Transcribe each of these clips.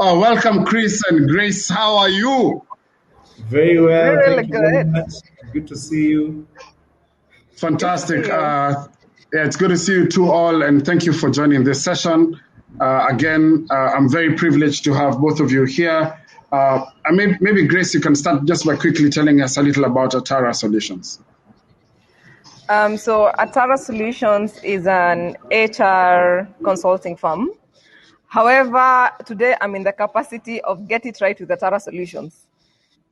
Oh, welcome, Chris and Grace. How are you? Very well. Really Thank you very much. Good to see you. Fantastic. Yeah, it's good to see you too all, and thank you for joining this session. Again, I'm very privileged to have both of you here. Maybe Grace, you can start just by quickly telling us a little about Atara Solutions. So Atara Solutions is an HR consulting firm. However, today I'm in the capacity of Get It Right with Atara Solutions.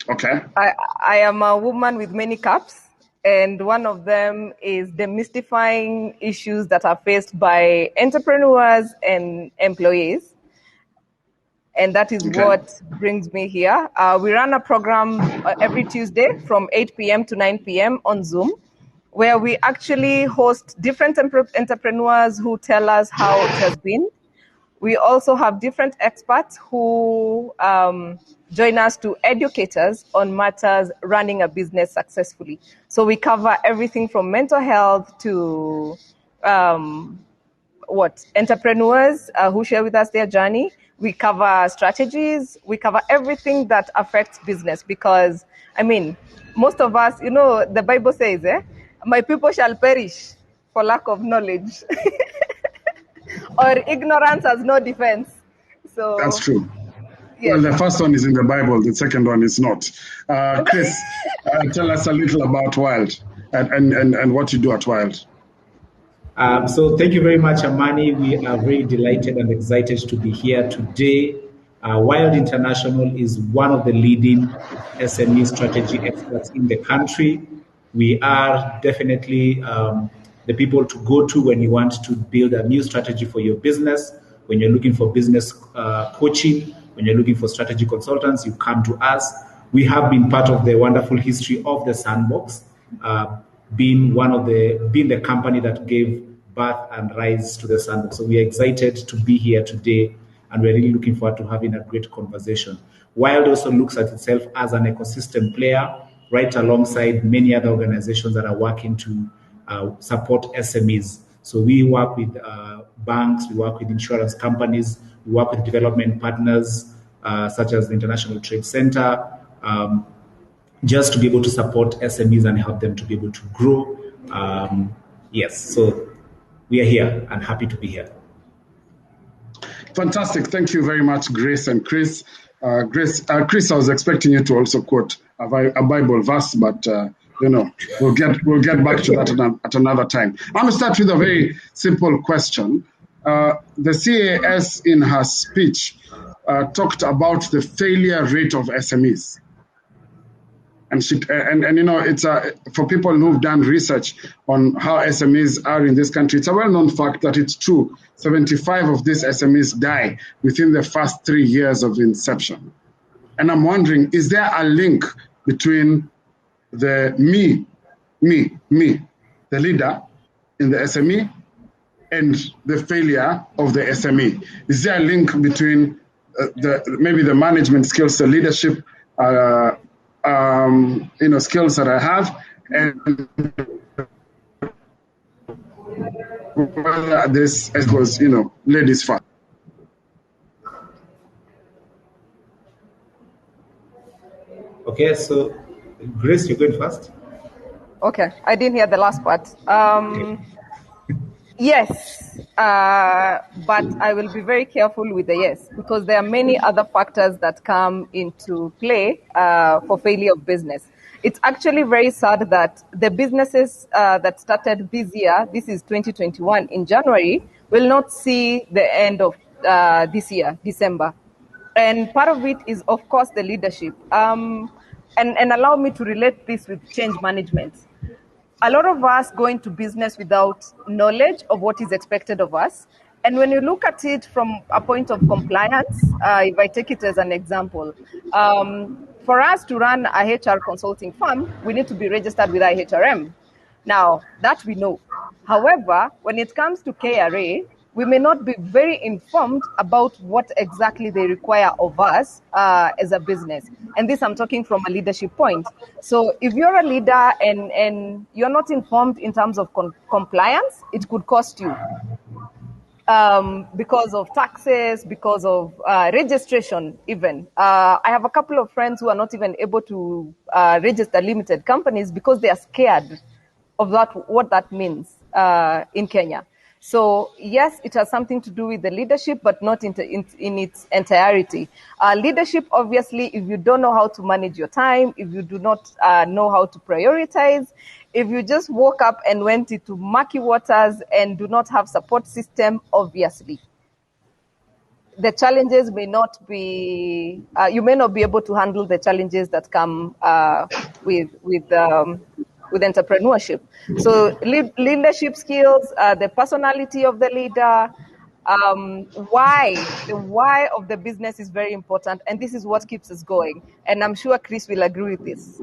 Okay. I am a woman with many caps, and one of them is demystifying issues that are faced by entrepreneurs and employees. And that is what brings me here. We run a program every Tuesday from 8 p.m. to 9 p.m. on Zoom, where we actually host different entrepreneurs who tell us how it has been. We also have different experts who join us to educate us on matters running a business successfully. So we cover everything from mental health to entrepreneurs who share with us their journey. We cover strategies. We cover everything that affects business because, most of us, the Bible says, my people shall perish for lack of knowledge. Or ignorance has no defense. So that's true. Yes. Well, the first one is in the Bible. The second one is not. Chris, tell us a little about Wild and what you do at Wild. So thank you very much, Amani. We are very delighted and excited to be here today. Wild International is one of the leading SME strategy experts in the country. We are definitely the people to go to when you want to build a new strategy for your business. When you're looking for business coaching, when you're looking for strategy consultants, you come to us. We have been part of the wonderful history of the Sandbox, being the company that gave birth and rise to the Sandbox. So we are excited to be here today, and we're really looking forward to having a great conversation. Wild also looks at itself as an ecosystem player, right alongside many other organizations that are working to support SMEs. So we work with banks, we work with insurance companies, we work with development partners such as the International Trade Center, just to be able to support SMEs and help them to be able to grow. So we are here and happy to be here. Fantastic. Thank you very much, Grace and Chris. Chris, I was expecting you to also quote a Bible verse, but we'll get back to that at another time. I'm going to start with a very simple question. The CAS in her speech talked about the failure rate of SMEs. And it's for people who've done research on how SMEs are in this country, it's a well-known fact that it's true. 75 of these SMEs die within the first 3 years of inception. And I'm wondering, is there a link between the the leader in the SME and the failure of the SME? Is there a link between maybe the management skills, the leadership skills that I have, and whether this was, ladies first? Okay, so Grace, you're going first. Okay, I didn't hear the last part. Yes, but I will be very careful with the yes, because there are many other factors that come into play for failure of business. It's actually very sad that the businesses that started this year, this is 2021, in January, will not see the end of this year, December. And part of it is, of course, the leadership. And allow me to relate this with change management. A lot of us go into business without knowledge of what is expected of us. And when you look at it from a point of compliance, if I take it as an example, for us to run a HR consulting firm, we need to be registered with IHRM. Now, that we know. However, when it comes to KRA, we may not be very informed about what exactly they require of us as a business. And this I'm talking from a leadership point. So if you're a leader and you're not informed in terms of compliance, it could cost you. because of taxes, because of registration even. I have a couple of friends who are not even able to register limited companies because they are scared of what that means in Kenya. So yes, it has something to do with the leadership, but not in its entirety. Leadership, obviously, if you don't know how to manage your time, if you do not know how to prioritize, if you just woke up and went into murky waters and do not have support system, obviously, the challenges may not be, you may not be able to handle the challenges that come with entrepreneurship. So leadership skills, the personality of the leader, the why of the business is very important, and this is what keeps us going. And I'm sure Chris will agree with this.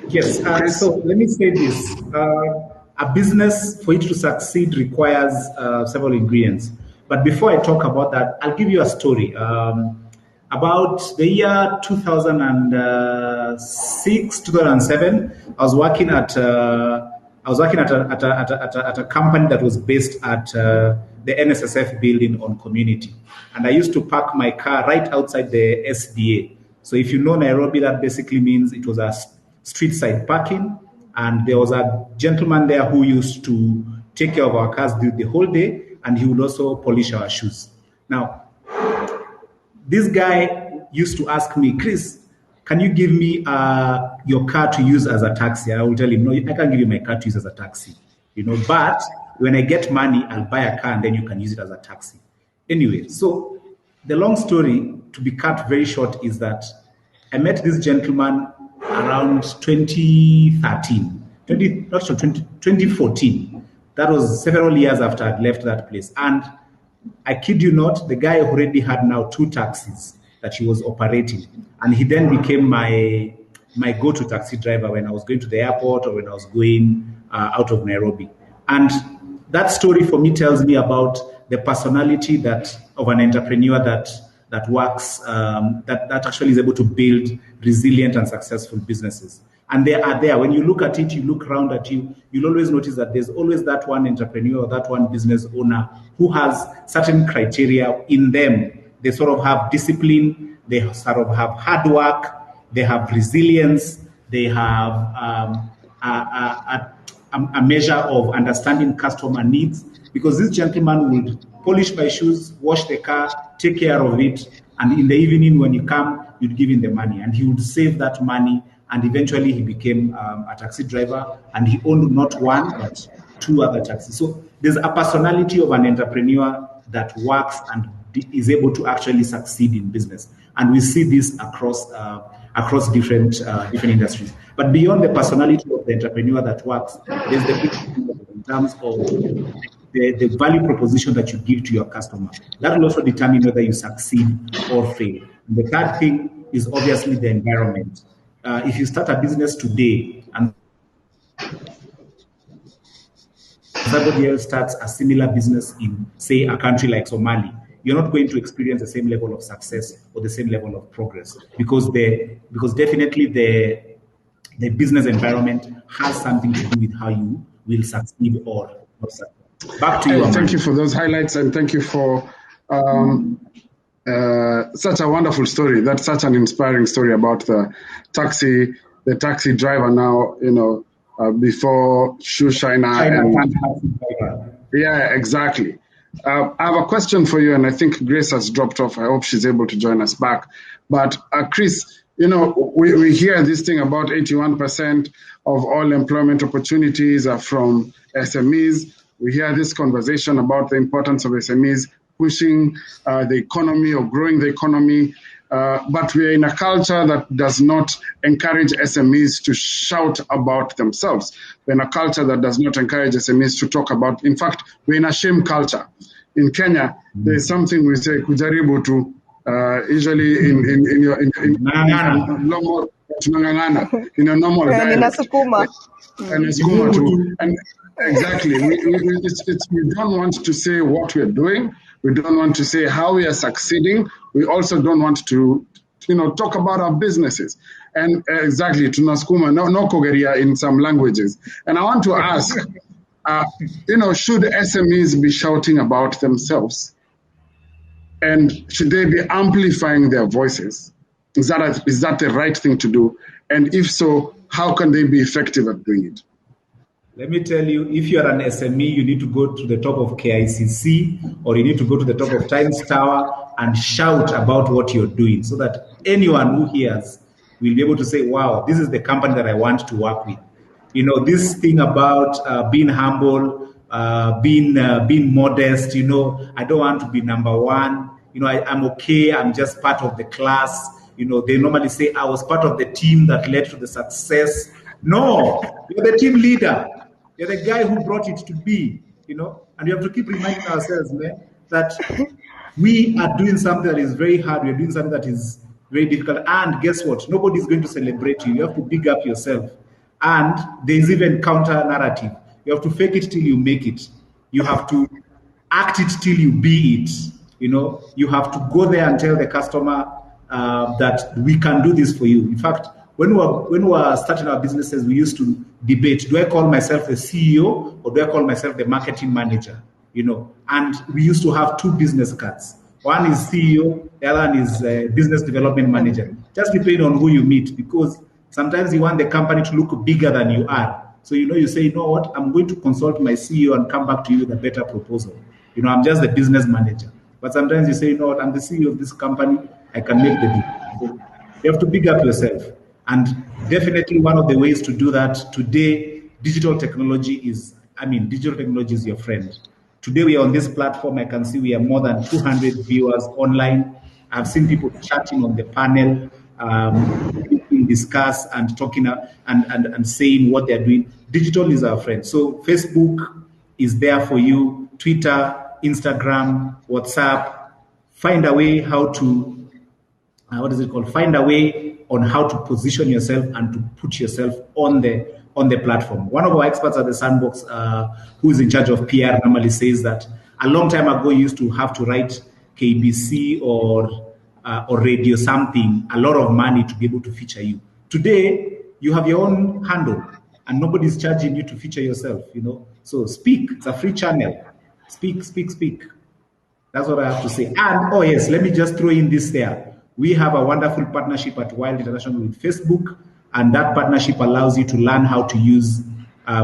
Yes. So let me say this: a business, for it to succeed, requires several ingredients. But before I talk about that, I'll give you a story. About the year 2006, 2007, I was working at a company that was based at the NSSF building on Community, and I used to park my car right outside the SDA. So if you know Nairobi, that basically means it was a street side parking, and there was a gentleman there who used to take care of our cars the whole day, and he would also polish our shoes. Now, this guy used to ask me, Chris, can you give me your car to use as a taxi? And I will tell him, no, I can't give you my car to use as a taxi. But when I get money, I'll buy a car and then you can use it as a taxi. Anyway, so the long story, to be cut very short, is that I met this gentleman around 2014. That was several years after I'd left that place. And I kid you not, the guy already had now 2 taxis that he was operating. And he then became my go-to taxi driver when I was going to the airport or when I was going out of Nairobi. And that story for me tells me about the personality of an entrepreneur that works, that actually is able to build resilient and successful businesses. And they are there. When you look at it, you look around at you, you'll always notice that there's always that one entrepreneur or that one business owner who has certain criteria in them. They sort of have discipline, they sort of have hard work, they have resilience, they have a measure of understanding customer needs. Because this gentleman would polish my shoes, wash the car, take care of it, and in the evening when you come, you'd give him the money, and he would save that money. And eventually he became a taxi driver, and he owned not one, but 2 other taxis. So there's a personality of an entrepreneur that works and is able to actually succeed in business. And we see this across different industries. But beyond the personality of the entrepreneur that works, there's the big in terms of the value proposition that you give to your customer. That will also determine whether you succeed or fail. And the third thing is obviously the environment. If you start a business today and somebody else starts a similar business in, say, a country like Somali, you're not going to experience the same level of success or the same level of progress because definitely the business environment has something to do with how you will succeed or not succeed. Back to you. Thank you for those highlights, and thank you for such a wonderful story. That's such an inspiring story about the taxi driver now, before shoe shiner. Yeah, exactly. I have a question for you, and I think Grace has dropped off. I hope she's able to join us back. But Chris, we hear this thing about 81% of all employment opportunities are from SMEs. We hear this conversation about the importance of SMEs pushing the economy or growing the economy. But we're in a culture that does not encourage SMEs to shout about themselves. We're in a culture that does not encourage SMEs to talk about. In fact, we're in a shame culture. In Kenya, there's something we say, kujaribu tu, usually in normal Ninasukuma. And exactly, we don't want to say what we're doing. We don't want to say how we are succeeding. We also don't want to, talk about our businesses. And exactly, tunasukuma, no kogeria in some languages. And I want to ask, Should SMEs be shouting about themselves? And should they be amplifying their voices? Is that the right thing to do? And if so, how can they be effective at doing it? Let me tell you, if you are an SME, you need to go to the top of KICC or you need to go to the top of Times Tower and shout about what you're doing so that anyone who hears will be able to say, wow, this is the company that I want to work with. This thing about being humble, being modest, I don't want to be number one. I'm okay. I'm just part of the class. They normally say I was part of the team that led to the success. No, you're the team leader. You're the guy who brought it to be, and we have to keep reminding ourselves, man, that we are doing something that is very hard. We're doing something that is very difficult. And guess what? Nobody's going to celebrate you. You have to big up yourself. And there's even counter narrative. You have to fake it till you make it. You have to act it till you be it. You have to go there and tell the customer that we can do this for you. In fact, when we were starting our businesses, we used to debate, do I call myself the CEO or do I call myself the marketing manager? And we used to have two business cards. One is CEO, the other one is business development manager. Just depending on who you meet, because sometimes you want the company to look bigger than you are. So, you say, you know what, I'm going to consult my CEO and come back to you with a better proposal. I'm just the business manager. But sometimes you say, you know what, I'm the CEO of this company, I can make the deal. So you have to big up yourself. And definitely one of the ways to do that today, digital technology is your friend. Today we are on this platform. I can see we have more than 200 viewers online. I've seen people chatting on the panel, discuss and talking and saying what they're doing. Digital is our friend. So Facebook is there for you. Twitter, Instagram, WhatsApp. Find a way how to Find a way on how to position yourself and to put yourself on the platform. One of our experts at the Sandbox, who is in charge of PR, normally says that a long time ago you used to have to write KBC or radio something, a lot of money to be able to feature you. Today, you have your own handle and nobody's charging you to feature yourself, So speak. It's a free channel. Speak. That's what I have to say. And, oh yes, let me just throw in this there. We have a wonderful partnership at Wild International with Facebook, and that partnership allows you to learn how to use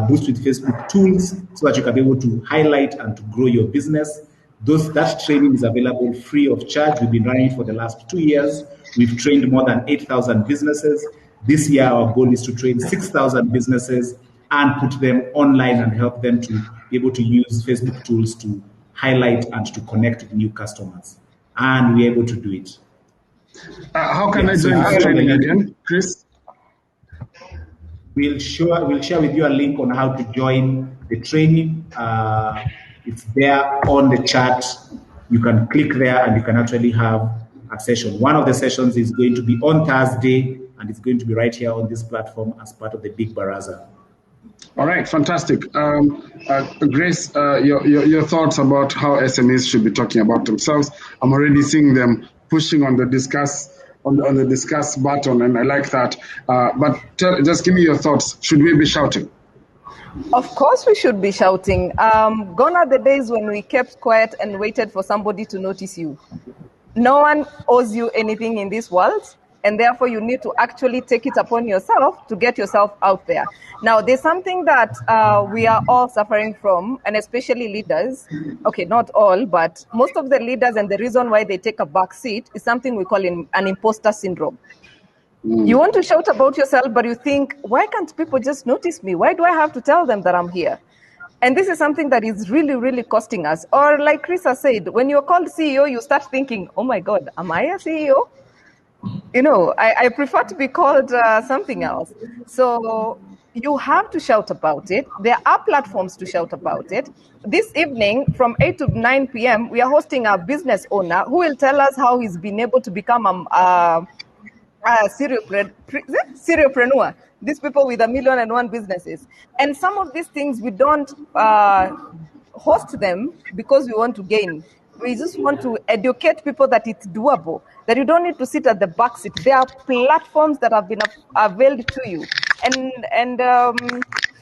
Boost with Facebook tools so that you can be able to highlight and to grow your business. That training is available free of charge. We've been running it for the last 2 years. We've trained more than 8,000 businesses. This year, our goal is to train 6,000 businesses and put them online and help them to be able to use Facebook tools to highlight and to connect with new customers. And we're able to do it. How can I join this training again, Chris? We'll share with you a link on how to join the training. It's there on the chat. You can click there and you can actually have a session. One of the sessions is going to be on Thursday, and it's going to be right here on this platform as part of the big Baraza. All right, fantastic. Grace, your thoughts about how SMEs should be talking about themselves. I'm already seeing them pushing on the discuss button, and I like that. But just give me your thoughts. Should we be shouting? Of course we should be shouting. Gone are the days when we kept quiet and waited for somebody to notice you. No one owes you anything in this world, and therefore you need to actually take it upon yourself to get yourself out there. Now, there's something that we are all suffering from, and especially leaders. Okay, not all, but most of the leaders, and the reason why they take a back seat is something we call an imposter syndrome. You want to shout about yourself, but you think, why can't people just notice me? Why do I have to tell them that I'm here? And this is something that is really, really costing us. Or like Chris has said, when you're called CEO, you start thinking, oh my God, am I a CEO? I prefer to be called something else. So you have to shout about it. There are platforms to shout about it. This evening from 8 to 9 p.m., we are hosting a business owner who will tell us how he's been able to become a serialpreneur. These people with 1,000,001 businesses. And some of these things we don't host them because we want to gain. We just want to educate people that it's doable, that you don't need to sit at the back seat. There are platforms that have been availed to you. And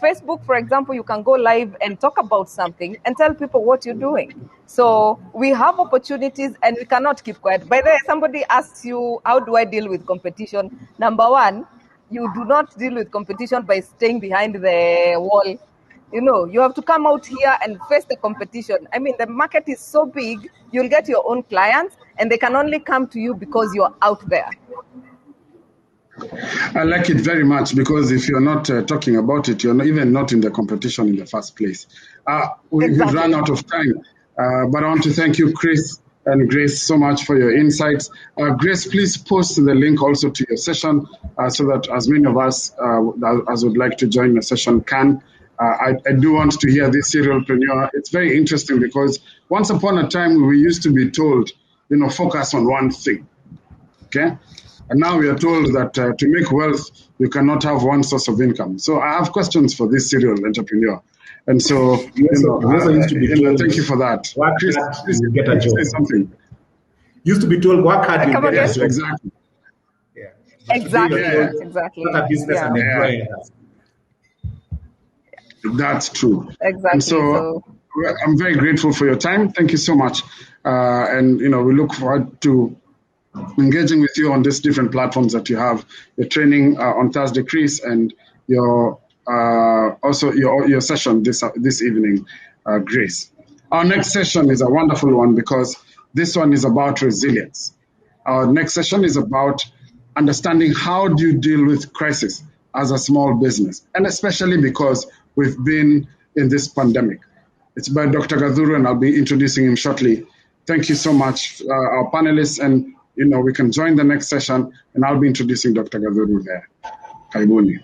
Facebook, for example, you can go live and talk about something and tell people what you're doing. So we have opportunities and we cannot keep quiet. By the way, somebody asks you, how do I deal with competition? Number one, you do not deal with competition by staying behind the wall. You have to come out here and face the competition. I mean, the market is so big, you'll get your own clients and they can only come to you because you're out there. I like it very much because if you're not talking about it, you're not, even not in the competition in the first place. We've run out of time, but I want to thank you, Chris and Grace, so much for your insights. Grace, please post the link also to your session so that as many of us as would like to join the session can. I do want to hear this serialpreneur. It's very interesting because once upon a time we used to be told, focus on one thing. Okay? And now we are told that to make wealth, you cannot have one source of income. So I have questions for this serial entrepreneur. And so, thank you for that. Chris, you get a job. Say something. Used to be told, work hard, you get a job. Exactly. Yeah. Exactly. Exactly. Not a business and employer. That's true. Exactly. And so I'm very grateful for your time. Thank you so much. And, we look forward to engaging with you on these different platforms that you have. Your training on Thursday, Chris, and your also your session this evening, Grace. Our next session is a wonderful one because this one is about resilience. Our next session is about understanding how do you deal with crisis as a small business, and especially because we've been in this pandemic. It's by Dr. Gadhuru, and I'll be introducing him shortly. Thank you so much, our panelists, and we can join the next session, and I'll be introducing Dr. Gadhuru there. Karibuni.